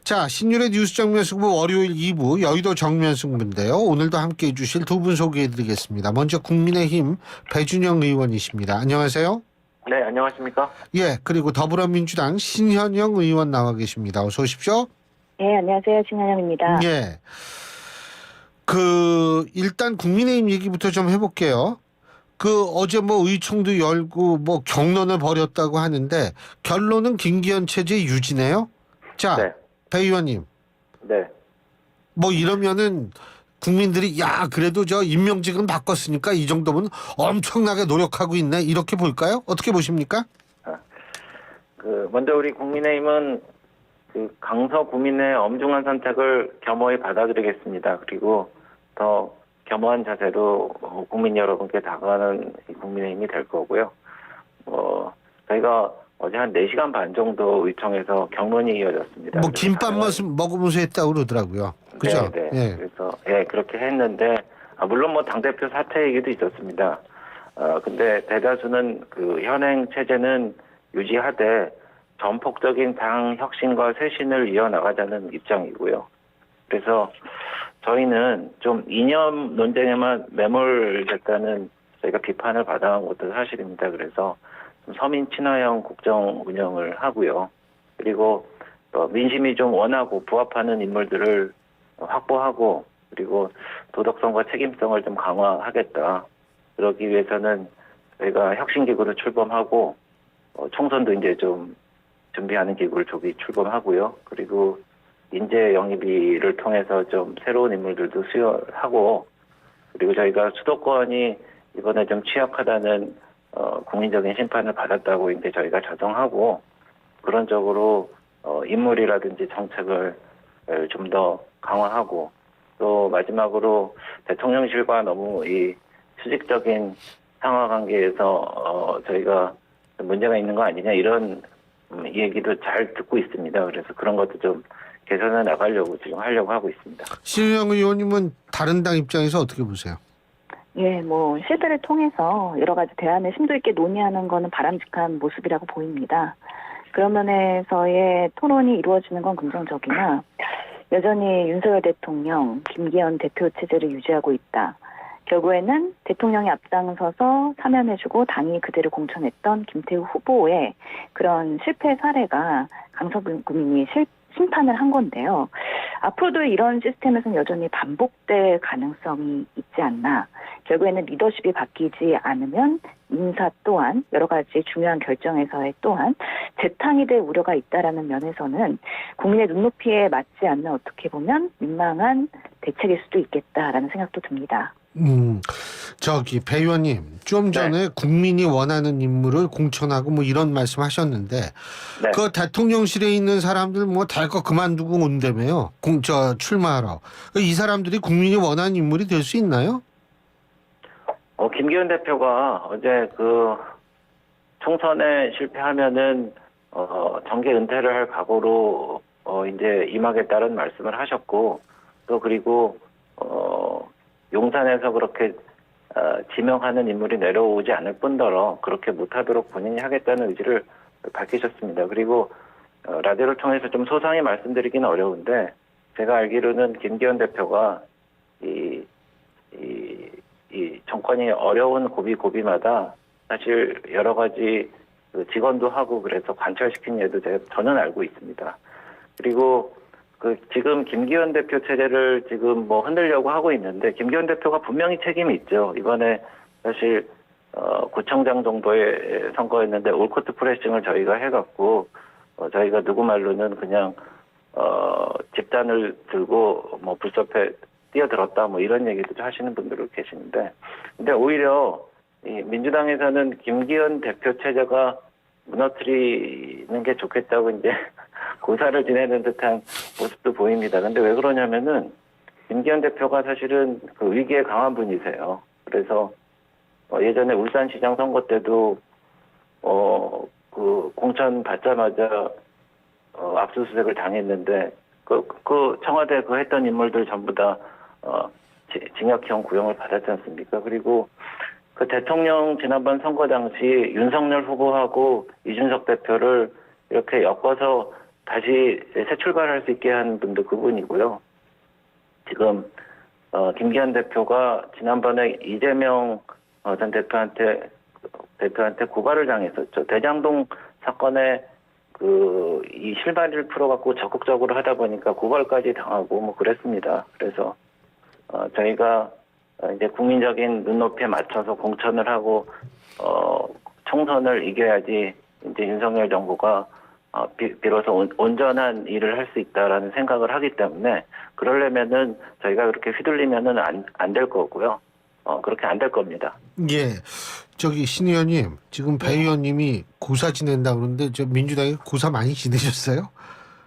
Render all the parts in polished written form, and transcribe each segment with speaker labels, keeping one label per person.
Speaker 1: 자, 신윤의 뉴스 정면 승부 월요일 2부 여의도 정면 승부인데요. 오늘도 함께해 주실 두 분 소개해 드리겠습니다. 먼저 국민의힘 배준영 의원이십니다. 안녕하세요.
Speaker 2: 네, 안녕하십니까?
Speaker 1: 예, 그리고 더불어민주당 신현영 의원 나와 계십니다. 어서 오십시오.
Speaker 3: 네, 안녕하세요. 신현영입니다.
Speaker 1: 예. 일단 국민의힘 얘기부터 좀 해볼게요. 어제 의총도 열고 경론을 벌였다고 하는데 결론은 김기현 체제 유지네요. 자,
Speaker 2: 네.
Speaker 1: 배 의원님.
Speaker 2: 네.
Speaker 1: 이러면은 국민들이 그래도 저 임명직은 바꿨으니까 이 정도면 엄청나게 노력하고 있네 이렇게 볼까요? 어떻게 보십니까?
Speaker 2: 먼저 우리 국민의힘은 강서 구민의 엄중한 선택을 겸허히 받아들이겠습니다. 그리고 더 겸허한 자세로 국민 여러분께 다가가는 국민의힘이 될 거고요. 저희가 어제 한 4시간 반 정도 의총에서 경론이 이어졌습니다.
Speaker 1: 김밥 먹으면서 했다고 그러더라고요. 그죠?
Speaker 2: 네.
Speaker 1: 예.
Speaker 2: 그래서 그렇게 했는데 물론 당대표 사퇴 얘기도 있었습니다. 근데 대다수는 현행 체제는 유지하되 전폭적인 당 혁신과 쇄신을 이어나가자는 입장이고요. 그래서 저희는 좀 이념 논쟁에만 매몰됐다는 저희가 비판을 받아온 것도 사실입니다. 그래서 좀 서민 친화형 국정 운영을 하고요. 그리고 또 민심이 좀 원하고 부합하는 인물들을 확보하고 그리고 도덕성과 책임성을 좀 강화하겠다. 그러기 위해서는 저희가 혁신기구를 출범하고 총선도 이제 좀 준비하는 기구를 조기 출범하고요. 그리고 인재 영입비를 통해서 좀 새로운 인물들도 수혈하고 그리고 저희가 수도권이 이번에 좀 취약하다는 국민적인 심판을 받았다고 이제 저희가 자정하고 그런 쪽으로 인물이라든지 정책을 좀 더 강화하고 또 마지막으로 대통령실과 너무 이 수직적인 상하 관계에서 저희가 문제가 있는 거 아니냐 이런 얘기도 잘 듣고 있습니다. 그래서 그런 것도 좀 개선해 나가려고 지금 하려고 하고 있습니다.
Speaker 1: 신현영 의원님은 다른 당 입장에서 어떻게 보세요?
Speaker 3: 예, 실패를 통해서 여러 가지 대안을 심도 있게 논의하는 거는 바람직한 모습이라고 보입니다. 그런 면에서의 토론이 이루어지는 건 긍정적이나 여전히 윤석열 대통령, 김기현 대표 체제를 유지하고 있다. 결국에는 대통령이 앞장서서 사면해주고 당이 그대로 공천했던 김태우 후보의 그런 실패 사례가 강서구민이 심판을 한 건데요. 앞으로도 이런 시스템에서는 여전히 반복될 가능성이 있지 않나. 결국에는 리더십이 바뀌지 않으면 인사 또한 여러 가지 중요한 결정에서의 또한 재탕이 될 우려가 있다라는 면에서는 국민의 눈높이에 맞지 않는 어떻게 보면 민망한 대책일 수도 있겠다라는 생각도 듭니다.
Speaker 1: 배 의원님, 좀 전에 국민이 원하는 인물을 공천하고 이런 말씀 하셨는데,
Speaker 2: 네.
Speaker 1: 대통령실에 있는 사람들 될 거 그만두고 온다며요. 출마하러. 이 사람들이 국민이 원하는 인물이 될 수 있나요?
Speaker 2: 김기현 대표가 어제 총선에 실패하면은, 정계 은퇴를 할 각오로, 이제 임하겠다는 말씀을 하셨고, 또 그리고, 용산에서 그렇게 지명하는 인물이 내려오지 않을 뿐더러 그렇게 못하도록 본인이 하겠다는 의지를 밝히셨습니다. 그리고 라디오를 통해서 좀 소상히 말씀드리기는 어려운데 제가 알기로는 김기현 대표가 이 정권이 어려운 고비마다 사실 여러 가지 직원도 하고 그래서 관철시킨 예도 제가 저는 알고 있습니다. 그리고 지금 김기현 대표 체제를 지금 흔들려고 하고 있는데 김기현 대표가 분명히 책임이 있죠. 이번에 사실 구청장 정도의 선거였는데 올코트 프레싱을 저희가 해갖고 저희가 누구 말로는 그냥 집단을 들고 불섭에 뛰어들었다 이런 얘기도 하시는 분들 계시는데 근데 오히려 이 민주당에서는 김기현 대표 체제가 무너뜨리는 게 좋겠다고 이제 고사를 지내는 듯한 모습도 보입니다. 근데 왜 그러냐면은 김기현 대표가 사실은 위기에 강한 분이세요. 그래서 예전에 울산시장 선거 때도 공천 받자마자 압수수색을 당했는데 청와대 했던 인물들 전부 다 징역형 구형을 받았지 않습니까? 그리고 대통령 지난번 선거 당시 윤석열 후보하고 이준석 대표를 이렇게 엮어서 다시 새 출발할 수 있게 한 분도 그분이고요. 지금 김기현 대표가 지난번에 이재명 전 대표한테 고발을 당했었죠. 대장동 사건에 이 실마리를 풀어갖고 적극적으로 하다 보니까 고발까지 당하고 뭐 그랬습니다. 그래서 저희가 이제 국민적인 눈높이에 맞춰서 공천을 하고 총선을 이겨야지 이제 윤석열 정부가 비로소 온전한 일을 할 수 있다라는 생각을 하기 때문에 그러려면은 저희가 그렇게 휘둘리면은 안 될 거고요. 그렇게 안 될 겁니다.
Speaker 1: 예. 저기 신 의원님, 지금 배 의원님이 고사 지낸다 그러는데 저 민주당이 고사 많이 지내셨어요?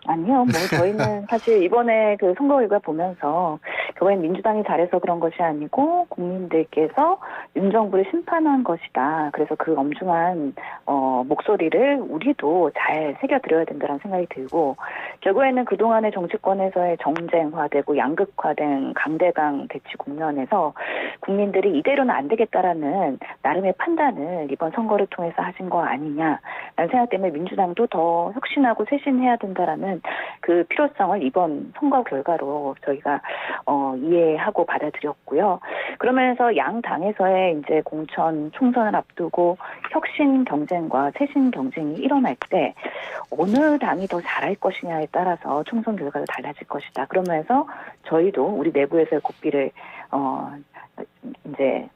Speaker 3: 아니요, 뭐 저희는 사실 이번에 그 선거 결과 보면서 그번엔 민주당이 잘해서 그런 것이 아니고 국민들께서 윤 정부를 심판한 것이다. 그래서 그 엄중한 목소리를 우리도 잘 새겨드려야 된다는 생각이 들고 결국에는 그동안의 정치권에서의 정쟁화되고 양극화된 강대강 대치 국면에서 국민들이 이대로는 안 되겠다라는 나름의 판단을 이번 선거를 통해서 하신 거 아니냐라는 생각 때문에 민주당도 더 혁신하고 쇄신해야 된다라는 그 필요성을 이번 선거 결과로 저희가 이해하고 받아들였고요. 그러면서 양 당에서의 이제 공천 총선을 앞두고 혁신 경쟁과 쇄신 경쟁이 일어날 때 어느 당이 더 잘할 것이냐에 따라서 총선 결과도 달라질 것이다. 그러면서 저희도 우리 내부에서의 고삐를 이제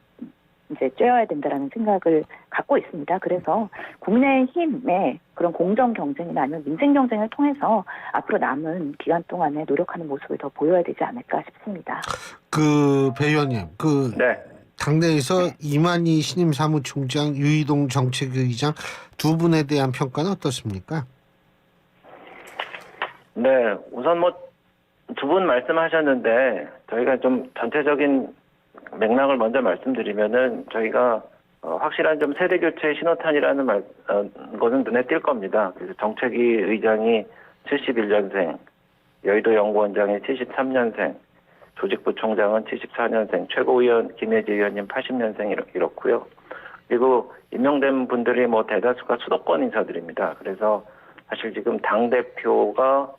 Speaker 3: 쬐어야 된다라는 생각을 갖고 있습니다. 그래서 국민의힘의 그런 공정 경쟁이나 아니면 민생 경쟁을 통해서 앞으로 남은 기간 동안에 노력하는 모습을 더 보여야 되지 않을까 싶습니다.
Speaker 1: 배 의원님,
Speaker 2: 네.
Speaker 1: 당내에서 이만희 신임 사무총장, 유이동 정책의장 두 분에 대한 평가는 어떻습니까?
Speaker 2: 네, 우선 뭐 두 분 말씀하셨는데 저희가 좀 전체적인 맥락을 먼저 말씀드리면은 저희가 확실한 좀 세대 교체 신호탄이라는 것은 눈에 띌 겁니다. 그래서 정책위 의장이 71년생, 여의도 연구원장이 73년생, 조직부총장은 74년생, 최고위원 김혜지 의원님 80년생 이렇고요. 그리고 임명된 분들이 뭐 대다수가 수도권 인사들입니다. 그래서 사실 지금 당 대표가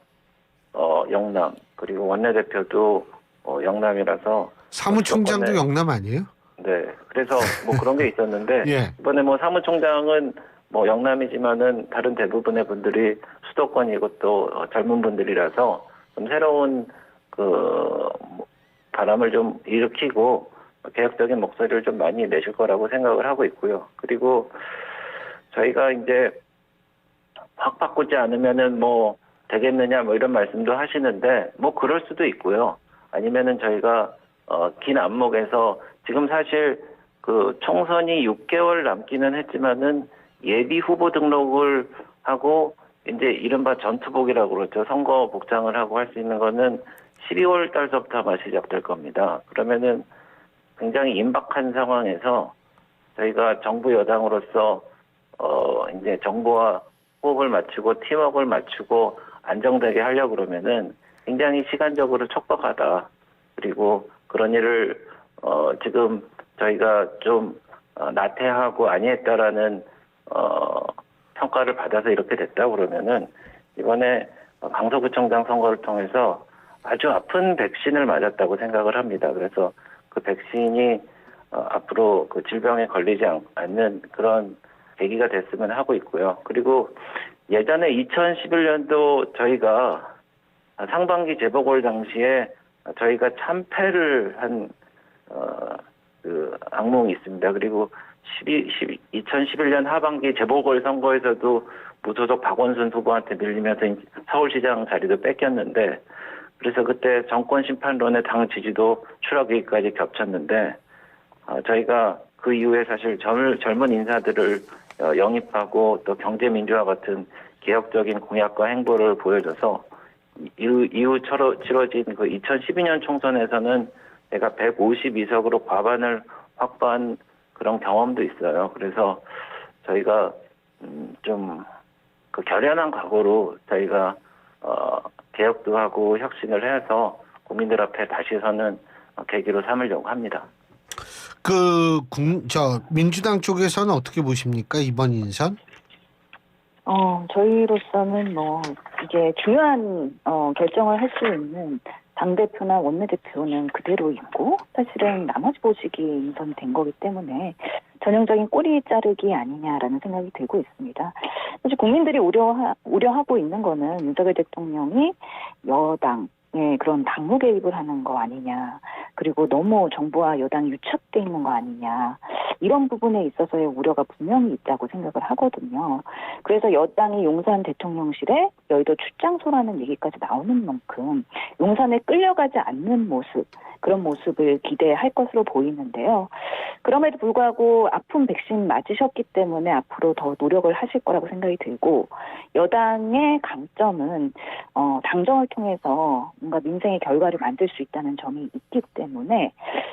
Speaker 2: 영남, 그리고 원내대표도 영남이라서
Speaker 1: 사무총장도
Speaker 2: 수도권에,
Speaker 1: 영남 아니에요?
Speaker 2: 네. 그래서 뭐 그런 게 있었는데
Speaker 1: 예.
Speaker 2: 이번에 뭐 사무총장은 뭐 영남이지만은 다른 대부분의 분들이 수도권이고 또 젊은 분들이라서 좀 새로운 바람을 좀 일으키고 개혁적인 목소리를 좀 많이 내실 거라고 생각을 하고 있고요. 그리고 저희가 이제 확 바꾸지 않으면은 뭐 되겠느냐 뭐 이런 말씀도 하시는데 뭐 그럴 수도 있고요. 아니면은 저희가 긴 안목에서 지금 사실 총선이 6개월 남기는 했지만은 예비 후보 등록을 하고 이제 이른바 전투복이라고 그러죠. 선거 복장을 하고 할 수 있는 거는 12월 달서부터 아마 시작될 겁니다. 그러면은 굉장히 임박한 상황에서 저희가 정부 여당으로서 이제 정부와 호흡을 맞추고 팀워크를 맞추고 안정되게 하려고 그러면은 굉장히 시간적으로 촉박하다. 그리고 그런 일을 지금 저희가 좀 나태하고 아니했다라는 평가를 받아서 이렇게 됐다 그러면은 이번에 강서구청장 선거를 통해서 아주 아픈 백신을 맞았다고 생각을 합니다. 그래서 그 백신이 앞으로 그 질병에 걸리지 않는 그런 계기가 됐으면 하고 있고요. 그리고 예전에 2011년도 저희가 상반기 재보궐 당시에 저희가 참패를 한 그 악몽이 있습니다. 그리고 2011년 하반기 재보궐 선거에서도 무소속 박원순 후보한테 밀리면서 서울시장 자리도 뺏겼는데 그래서 그때 정권 심판론의 당 지지도 추락기까지 겹쳤는데 저희가 그 이후에 사실 젊은 인사들을 영입하고 또 경제민주화 같은 개혁적인 공약과 행보를 보여줘서 이후 치러진 그 2012년 총선에서는 제가 152석으로 과반을 확보한 그런 경험도 있어요. 그래서 저희가 좀 그 결연한 각오로 저희가 개혁도 하고 혁신을 해서 국민들 앞에 다시 서는 계기로 삼으려고 합니다.
Speaker 1: 민주당 쪽에서는 어떻게 보십니까? 이번 인선?
Speaker 3: 저희로서는 뭐 이게 중요한 결정을 할 수 있는 당대표나 원내대표는 그대로 있고 사실은 나머지 보직이 인선이 된 거기 때문에 전형적인 꼬리 자르기 아니냐라는 생각이 들고 있습니다. 사실 국민들이 우려하고 있는 거는 윤석열 대통령이 여당의 그런 당무 개입을 하는 거 아니냐, 그리고 너무 정부와 여당이 유착돼 있는 거 아니냐, 이런 부분에 있어서의 우려가 분명히 있다고 생각을 하거든요. 그래서 여당이 용산 대통령실에 여의도 출장소라는 얘기까지 나오는 만큼 용산에 끌려가지 않는 모습, 그런 모습을 기대할 것으로 보이는데요. 그럼에도 불구하고 아픈 백신 맞으셨기 때문에 앞으로 더 노력을 하실 거라고 생각이 들고, 여당의 강점은 당정을 통해서 뭔가 민생의 결과를 만들 수 있다는 점이 있기 때문에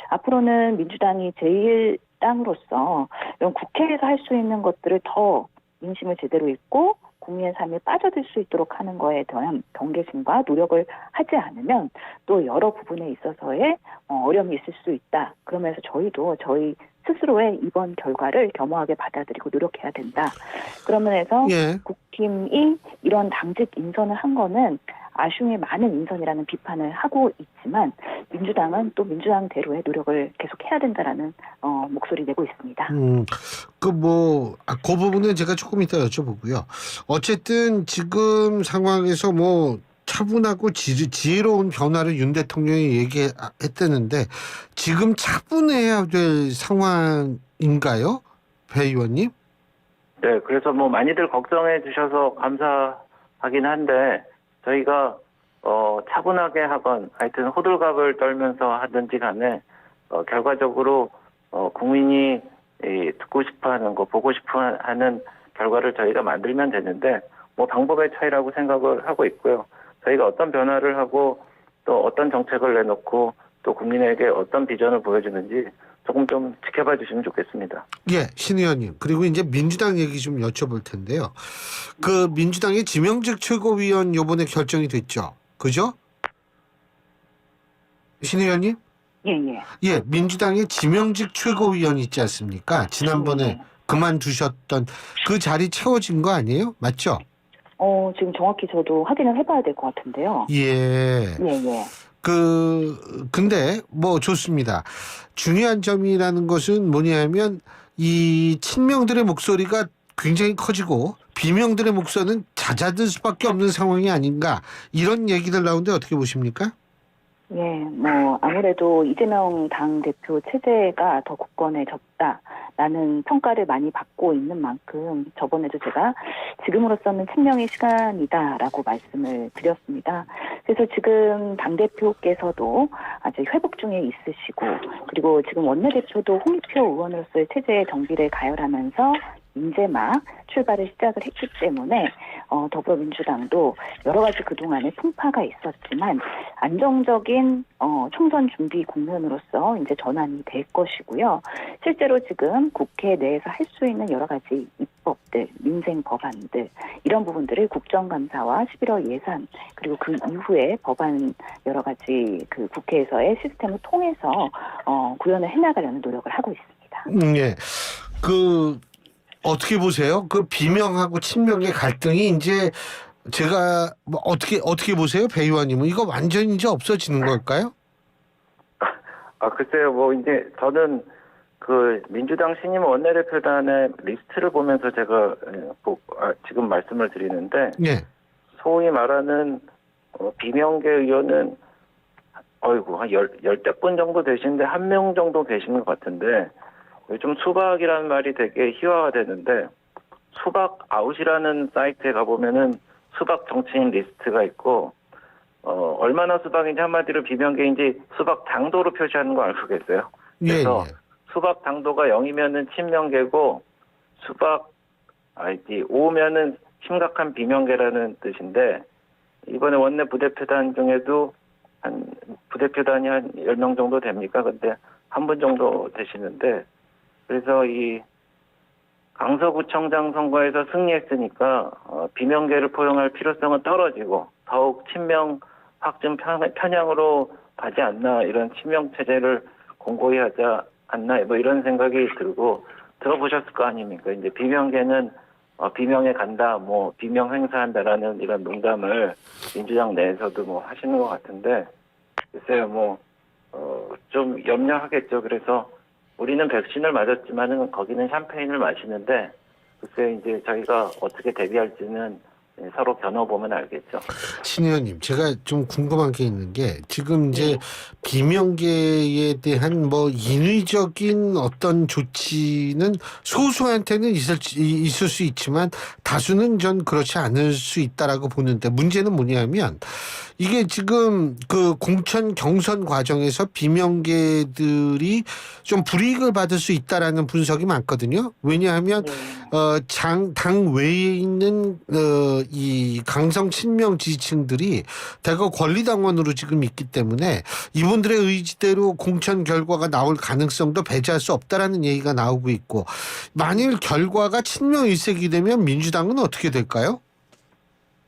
Speaker 3: 앞으로는 민주당이 제1당으로서 이런 국회에서 할 수 있는 것들을 더 민심을 제대로 읽고 국민의 삶에 빠져들 수 있도록 하는 거에 대한 경계심과 노력을 하지 않으면 또 여러 부분에 있어서의 어려움이 있을 수 있다. 그러면서 저희도 저희 스스로의 이번 결과를 겸허하게 받아들이고 노력해야 된다. 그런 면에서
Speaker 1: 예.
Speaker 3: 국힘이 이런 당직 인선을 한 거는 아쉬움이 많은 인선이라는 비판을 하고 있지만 민주당은 또 민주당대로의 노력을 계속해야 된다라는 목소리 내고 있습니다.
Speaker 1: 그 부분은 제가 조금 이따 여쭤보고요. 어쨌든 지금 상황에서 뭐 차분하고 지혜로운 변화를 윤 대통령이 얘기했다는데 지금 차분해야 될 상황인가요? 배 의원님?
Speaker 2: 네, 그래서 뭐 많이들 걱정해 주셔서 감사하긴 한데 저희가 차분하게 하건 하여튼 호들갑을 떨면서 하든지 간에 결과적으로 국민이 듣고 싶어하는 거, 보고 싶어하는 결과를 저희가 만들면 되는데 뭐 방법의 차이라고 생각을 하고 있고요. 저희가 어떤 변화를 하고 또 어떤 정책을 내놓고 또 국민에게 어떤 비전을 보여주는지 조금 좀 지켜봐 주시면 좋겠습니다.
Speaker 1: 예, 신 의원님. 그리고 이제 민주당 얘기 좀 여쭤볼 텐데요. 그 민주당의 지명직 최고위원 요번에 결정이 됐죠. 그죠? 신 의원님?
Speaker 3: 예.
Speaker 1: 예, 민주당의 지명직 최고위원 있지 않습니까? 지난번에 그만두셨던 그 자리 채워진 거 아니에요? 맞죠?
Speaker 3: 지금 정확히 저도 확인을 해봐야 될 것 같은데요.
Speaker 1: 예.
Speaker 3: 예.
Speaker 1: 근데 뭐 좋습니다. 중요한 점이라는 것은 뭐냐면 이 친명들의 목소리가 굉장히 커지고 비명들의 목소리는 잦아들 수밖에 없는 상황이 아닌가, 이런 얘기들 나오는데 어떻게 보십니까?
Speaker 3: 예, 뭐 아무래도 이재명 당대표 체제가 더 굳건해졌다라는 평가를 많이 받고 있는 만큼 저번에도 제가 지금으로서는 친명의 시간이다라고 말씀을 드렸습니다. 그래서 지금 당대표께서도 아직 회복 중에 있으시고, 그리고 지금 원내대표도 홍익표 의원으로서의 체제의 정비를 가열하면서 이제 막 출발을 시작을 했기 때문에 더불어민주당도 여러 가지 그동안에 풍파가 있었지만 안정적인 총선 준비 국면으로서 이제 전환이 될 것이고요. 실제로 지금 국회 내에서 할 수 있는 여러 가지 입법들, 민생 법안들, 이런 부분들을 국정감사와 11월 예산, 그리고 그 이후에 법안 여러 가지 그 국회에서의 시스템을 통해서 구현을 해나가려는 노력을 하고 있습니다.
Speaker 1: 예. 어떻게 보세요? 그 비명하고 친명의 갈등이 이제 제가 뭐 어떻게 보세요, 배 의원님은? 이거 완전히 이제 없어지는 걸까요?
Speaker 2: 글쎄요, 뭐 이제 저는 그 민주당 신임 원내대표단의 리스트를 보면서 제가 지금 말씀을 드리는데,
Speaker 1: 예.
Speaker 2: 소위 말하는 비명계 의원은 한 열댓 분 정도 되시는데 한 명 정도 계신 것 같은데, 요즘 수박이라는 말이 되게 희화화되는데 수박 아웃이라는 사이트에 가보면은 수박 정치인 리스트가 있고 얼마나 수박인지, 한마디로 비명계인지 수박 당도로 표시하는 거 알고 계세요? 그래서 수박 당도가 0이면은 친명계고 수박 ID 5면은 심각한 비명계라는 뜻인데, 이번에 원내 부대표단 중에도 부대표단이 한 10명 정도 됩니까? 근데 한 분 정도 되시는데, 그래서 이 강서구청장 선거에서 승리했으니까 비명계를 포용할 필요성은 떨어지고 더욱 친명 확증 편향으로 가지 않나, 이런 친명 체제를 공고히 하지 않나, 뭐 이런 생각이 들고, 들어보셨을 거 아닙니까? 이제 비명계는 비명에 간다, 뭐 비명 행사한다라는 이런 농담을 민주당 내에서도 뭐 하시는 것 같은데 글쎄요, 뭐 좀 염려하겠죠. 그래서 우리는 백신을 맞았지만은 거기는 샴페인을 마시는데 글쎄 이제 저희가 어떻게 대비할지는 서로 겨눠보면 알겠죠.
Speaker 1: 신 의원님, 제가 좀 궁금한 게 있는 게 지금 이제
Speaker 3: 네.
Speaker 1: 비명계에 대한 뭐 인위적인 어떤 조치는 소수한테는 있을 수 있지만 다수는 전 그렇지 않을 수 있다라고 보는데 문제는 뭐냐면 이게 지금 그 공천 경선 과정에서 비명계들이 좀 불이익을 받을 수 있다라는 분석이 많거든요. 왜냐하면
Speaker 3: 네.
Speaker 1: 당 외에 있는 이 강성 친명 지지층들이 대거 권리당원으로 지금 있기 때문에 이분들의 의지대로 공천 결과가 나올 가능성도 배제할 수 없다라는 얘기가 나오고 있고 만일 결과가 친명 일색이 되면 민주당은 어떻게 될까요?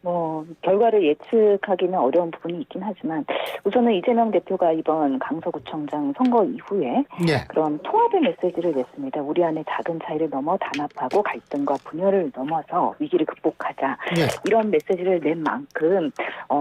Speaker 3: 뭐 결과를 예측하기는 어려운 부분이 있긴 하지만 우선은 이재명 대표가 이번 강서구청장 선거 이후에
Speaker 1: 예.
Speaker 3: 그런 통합의 메시지를 냈습니다. 우리 안의 작은 차이를 넘어 단합하고 갈등과 분열을 넘어서 위기를 극복하자.
Speaker 1: 예.
Speaker 3: 이런 메시지를 낸 만큼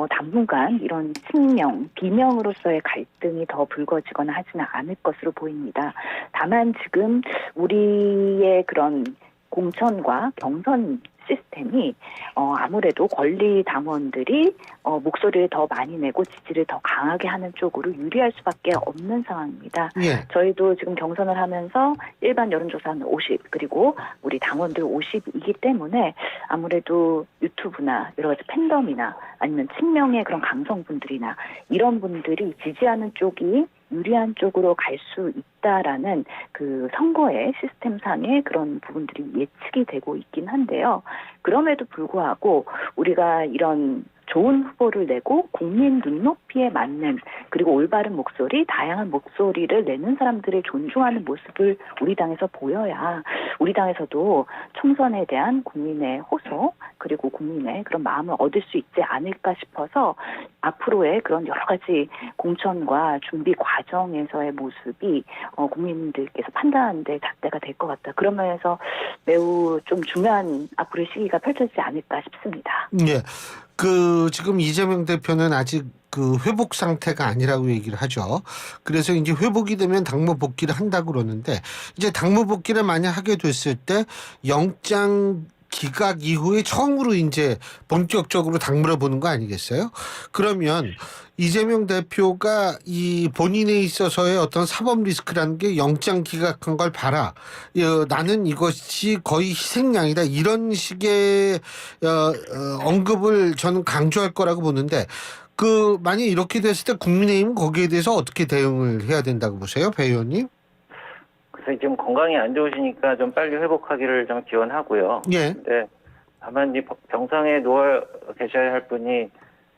Speaker 3: 당분간 이런 친명, 비명으로서의 갈등이 더 불거지거나 하지는 않을 것으로 보입니다. 다만 지금 우리의 그런 공천과 경선 시스템이 아무래도 권리 당원들이 목소리를 더 많이 내고 지지를 더 강하게 하는 쪽으로 유리할 수밖에 없는 상황입니다.
Speaker 1: 예.
Speaker 3: 저희도 지금 경선을 하면서 일반 여론조사는 50 그리고 우리 당원들 50이기 때문에 아무래도 유튜브나 여러 가지 팬덤이나 아니면 친명의 그런 강성분들이나 이런 분들이 지지하는 쪽이 유리한 쪽으로 갈 수 있다라는 그 선거의 시스템상의 그런 부분들이 예측이 되고 있긴 한데요. 그럼에도 불구하고 우리가 이런 좋은 후보를 내고 국민 눈높이에 맞는 그리고 올바른 목소리, 다양한 목소리를 내는 사람들을 존중하는 모습을 우리 당에서 보여야 우리 당에서도 총선에 대한 국민의 호소 그리고 국민의 그런 마음을 얻을 수 있지 않을까 싶어서 앞으로의 그런 여러 가지 공천과 준비 과정에서의 모습이 국민들께서 판단하는 데 잣대가 될 것 같다. 그런 면에서 매우 좀 중요한 앞으로의 시기가 펼쳐지지 않을까 싶습니다.
Speaker 1: 예. 지금 이재명 대표는 아직 그 회복 상태가 아니라고 얘기를 하죠. 그래서 이제 회복이 되면 당무 복귀를 한다고 그러는데 이제 당무 복귀를 만약 하게 됐을 때 영장 기각 이후에 처음으로 이제 본격적으로 당무를 보는 거 아니겠어요? 그러면 이재명 대표가 이 본인에 있어서의 어떤 사법 리스크라는 게 영장 기각한 걸 봐라. 나는 이것이 거의 희생양이다. 이런 식의 언급을 저는 강조할 거라고 보는데 만약 이렇게 됐을 때 국민의힘은 거기에 대해서 어떻게 대응을 해야 된다고 보세요, 배 의원님?
Speaker 2: 그래서 지금 건강이 안 좋으시니까 좀 빨리 회복하기를 좀 기원하고요.
Speaker 1: 예.
Speaker 2: 근데 다만 이 병상에 누워 계셔야 할 분이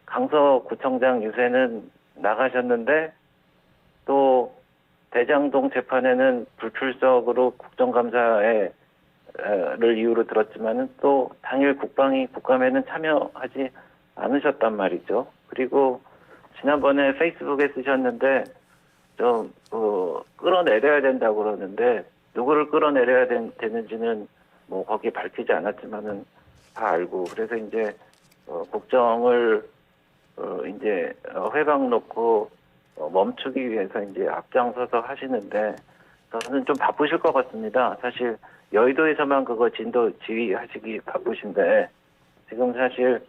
Speaker 2: 강서구청장 유세는 나가셨는데 또 대장동 재판에는 불출석으로 국정감사를 이유로 들었지만은 또 당일 국감에는 참여하지 않으셨단 말이죠. 그리고 지난번에 페이스북에 쓰셨는데 좀 끌어내려야 된다고 그러는데 누구를 끌어내려야 되는지는 뭐 거기 밝히지 않았지만은 다 알고 그래서 이제 국정을 이제 회방 놓고 멈추기 위해서 이제 앞장서서 하시는데 저는 좀 바쁘실 것 같습니다. 사실 여의도에서만 그거 진도 지휘하시기 바쁘신데 지금 사실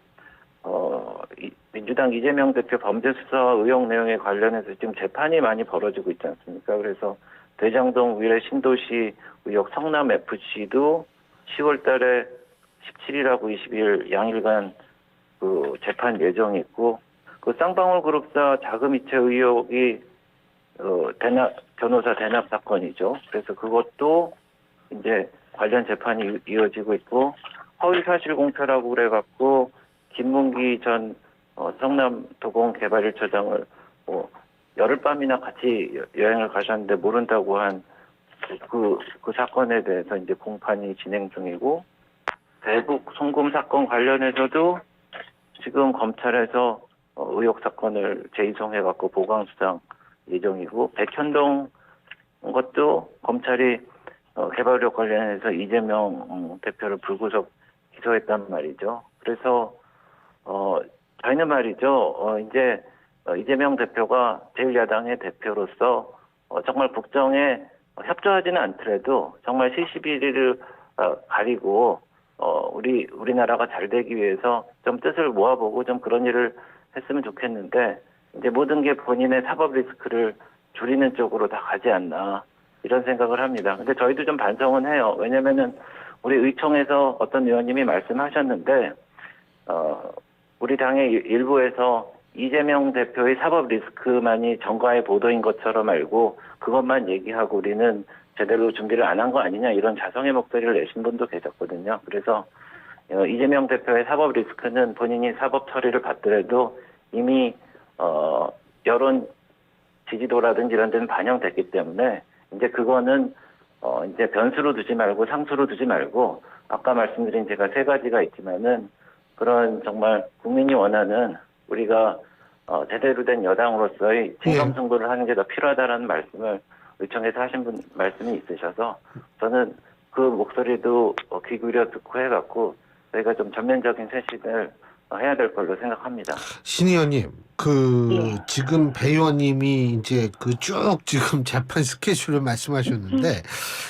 Speaker 2: 민주당 이재명 대표 범죄수사 의혹 내용에 관련해서 지금 재판이 많이 벌어지고 있지 않습니까? 그래서 대장동 위례 신도시 의혹 성남 FC도 10월 달에 17일하고 20일 양일간 그 재판 예정이 있고 그 쌍방울 그룹사 자금 이체 의혹이 변호사 대납 사건이죠. 그래서 그것도 이제 관련 재판이 이어지고 있고 허위 사실 공표라고 그래갖고 김문기 전 성남도공개발1처장을 열흘밤이나 같이 여행을 가셨는데 모른다고 한 그 사건에 대해서 이제 공판이 진행 중이고 대북 송금 사건 관련해서도 지금 검찰에서 의혹 사건을 재이송해갖고 보강 수상 예정이고 백현동 것도 검찰이 개발력 관련해서 이재명 대표를 불구속 기소했단 말이죠. 그래서 저희는 말이죠. 이제 이재명 대표가 제1야당의 대표로서 정말 국정에 협조하지는 않더라도 정말 시시비비를 가리고 우리나라가 잘 되기 위해서 좀 뜻을 모아보고 좀 그런 일을 했으면 좋겠는데 이제 모든 게 본인의 사법 리스크를 줄이는 쪽으로 다 가지 않나 이런 생각을 합니다. 근데 저희도 좀 반성은 해요. 왜냐면은 우리 의총에서 어떤 의원님이 말씀하셨는데 우리 당의 일부에서 이재명 대표의 사법 리스크만이 정가의 보도인 것처럼 알고 그것만 얘기하고 우리는 제대로 준비를 안 한 거 아니냐 이런 자성의 목소리를 내신 분도 계셨거든요. 그래서 이재명 대표의 사법 리스크는 본인이 사법 처리를 받더라도 이미 여론 지지도라든지 이런 데는 반영됐기 때문에 이제 그거는 이제 변수로 두지 말고 상수로 두지 말고 아까 말씀드린 제가 3가지가 있지만은 그런 정말 국민이 원하는 우리가 제대로 된 여당으로서의 진검승부를 하는 게 더 필요하다라는 말씀을 의총에서 하신 분 말씀이 있으셔서 저는 그 목소리도 귀 기울여 듣고 해갖고 저희가 좀 전면적인 쇄신을 해야 될 걸로 생각합니다.
Speaker 1: 신 의원님, 지금 배 의원님이 이제 쭉 지금 재판 스케줄을 말씀하셨는데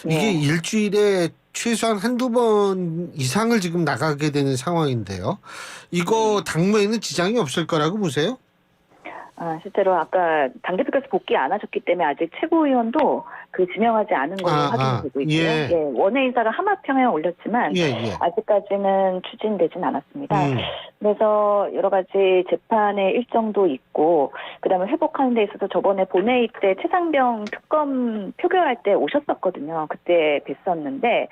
Speaker 1: 이게 일주일에 최소한 한두 번 이상을 지금 나가게 되는 상황인데요. 이거 당무에는 지장이 없을 거라고 보세요?
Speaker 3: 실제로 아까 당대표께서 복귀 안 하셨기 때문에 아직 최고위원도 지명하지 않은 걸로 확인되고 있고요.
Speaker 1: 예.
Speaker 3: 원외 인사가 하마평에 올렸지만 아직까지는 추진되진 않았습니다. 그래서 여러 가지 재판의 일정도 있고 그다음에 회복하는 데 있어서 저번에 본회의 때 최상병 특검 표결할 때 오셨었거든요. 그때 뵀었는데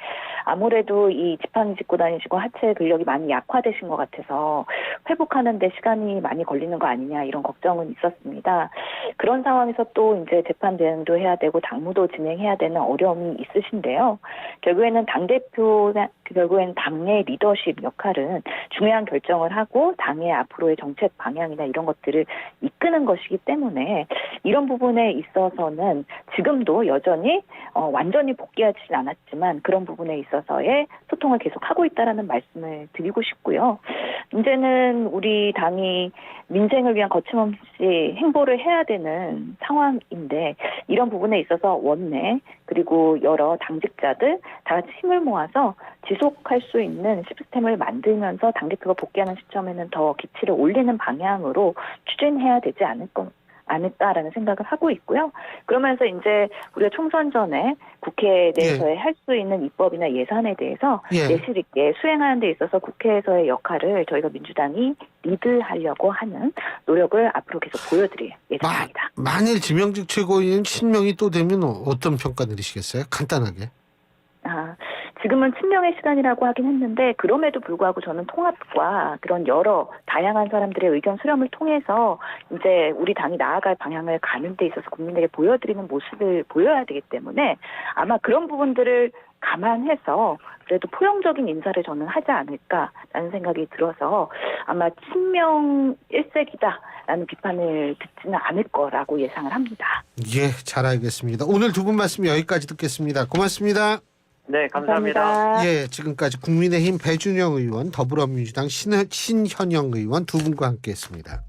Speaker 3: 아무래도 이 지팡이 짚고 다니시고 하체 근력이 많이 약화되신 것 같아서 회복하는 데 시간이 많이 걸리는 거 아니냐 이런 걱정은 있었습니다. 그런 상황에서 또 이제 재판 대응도 해야 되고 당무도 진행해야 되는 어려움이 있으신데요. 결국에는 결국에는 당의 리더십 역할은 중요한 결정을 하고 당의 앞으로의 정책 방향이나 이런 것들을 이끄는 것이기 때문에 이런 부분에 있어서는 지금도 여전히 완전히 복귀하지는 않았지만 그런 부분에 있어서의 소통을 계속하고 있다라는 말씀을 드리고 싶고요. 이제는 우리 당이 민생을 위한 거침없이 행보를 해야 되는 상황인데 이런 부분에 있어서 원내 그리고 여러 당직자들 다 같이 힘을 모아서 지속할 수 있는 시스템을 만들면서 당대표가 복귀하는 시점에는 더 기치를 올리는 방향으로 추진해야 되지 않을까라는 생각을 하고 있고요. 그러면서 이제 우리가 총선 전에 국회 내에서의 할 수 있는 입법이나 예산에 대해서 내실 있게 수행하는 데 있어서 국회에서의 역할을 저희가 민주당이 리드하려고 하는 노력을 앞으로 계속 보여드릴 예정입니다.
Speaker 1: 만일 지명직 최고위원 친명이 또 되면 어떤 평가 내리시겠어요? 간단하게.
Speaker 3: 지금은 친명의 시간이라고 하긴 했는데 그럼에도 불구하고 저는 통합과 그런 여러 다양한 사람들의 의견 수렴을 통해서 이제 우리 당이 나아갈 방향을 가는 데 있어서 국민에게 보여드리는 모습을 보여야 되기 때문에 아마 그런 부분들을 감안해서 그래도 포용적인 인사를 저는 하지 않을까라는 생각이 들어서 아마 친명 일색이다라는 비판을 듣지는 않을 거라고 예상을 합니다.
Speaker 1: 예, 잘 알겠습니다. 오늘 두 분 말씀 여기까지 듣겠습니다. 고맙습니다.
Speaker 2: 네, 감사합니다.
Speaker 1: 예, 지금까지 국민의힘 배준영 의원, 더불어민주당 신현영 의원 두 분과 함께했습니다.